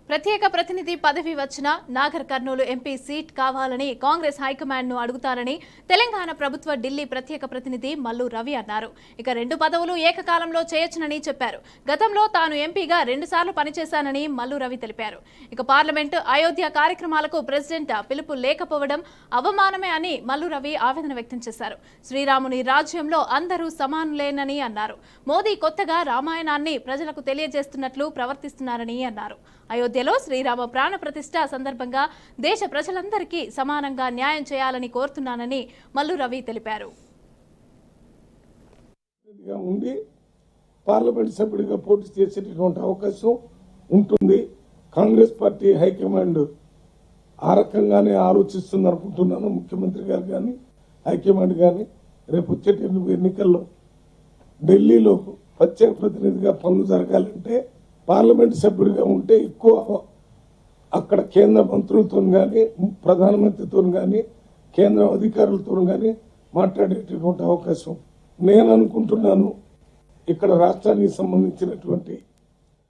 ప్రత్యేక ప్రతినిధి పదవి వచ్చిన నాగర్ కర్నూలు ఎంపీ సీట్ కావాలని కాంగ్రెస్ హైకమాండ్ ను అడుగుతారని తెలంగాణ ప్రభుత్వ ఢిల్లీ ప్రత్యేక ప్రతినిధి మల్లు రవి అన్నారు. ఇక 2 పదవులు ఏకకాలంలో చేయొచ్చునని చెప్పారు. గతంలో తాను ఎంపీగా 2 సార్లు పనిచేశానని మల్లు రవి తెలిపారు. ఇక పార్లమెంటు అయోధ్య కార్యక్రమాలకు ప్రెసిడెంట్ పిలుపు లేకపోవడం అవమానమే అని మల్లు రవి ఆవేదన వ్యక్తం చేశారు. శ్రీరాముని రాజ్యంలో అందరూ సమానులేనని అన్నారు. మోదీ కొత్తగా రామాయణాన్ని ప్రజలకు తెలియజేస్తున్నట్లు ప్రవర్తిస్తున్నారని అన్నారు. అయోధ్యలో శ్రీరామ ప్రాణ ప్రతిష్ఠ సందర్భంగా దేశ ప్రజలందరికీ సమానంగా న్యాయం చేయాలని కోరుతున్నానని మల్లు రవి తెలిపారు. పార్లమెంట్ సభ్యుడిగా పోటీ చేసేటటువంటి అవకాశం ఉంటుంది. కాంగ్రెస్ పార్టీ హైకమాండ్ ఆ రకంగానే ఆలోచిస్తుంది అనుకుంటున్నాను. ముఖ్యమంత్రి గారు కానీ హైకమాండ్ కానీ రేపు వచ్చే ఎన్నికల్లో ఢిల్లీలో ప్రత్యేక ప్రతినిధిగా పనులు జరగాలంటే పార్లమెంట్ సభ్యుడిగా ఉంటే ఎక్కువ అక్కడ కేంద్ర మంత్రులతో కానీ ప్రధానమంత్రితో కానీ కేంద్ర అధికారులతో కానీ మాట్లాడేటటువంటి అవకాశం నేను అనుకుంటున్నాను. ఇక్కడ రాష్ట్రానికి సంబంధించినటువంటి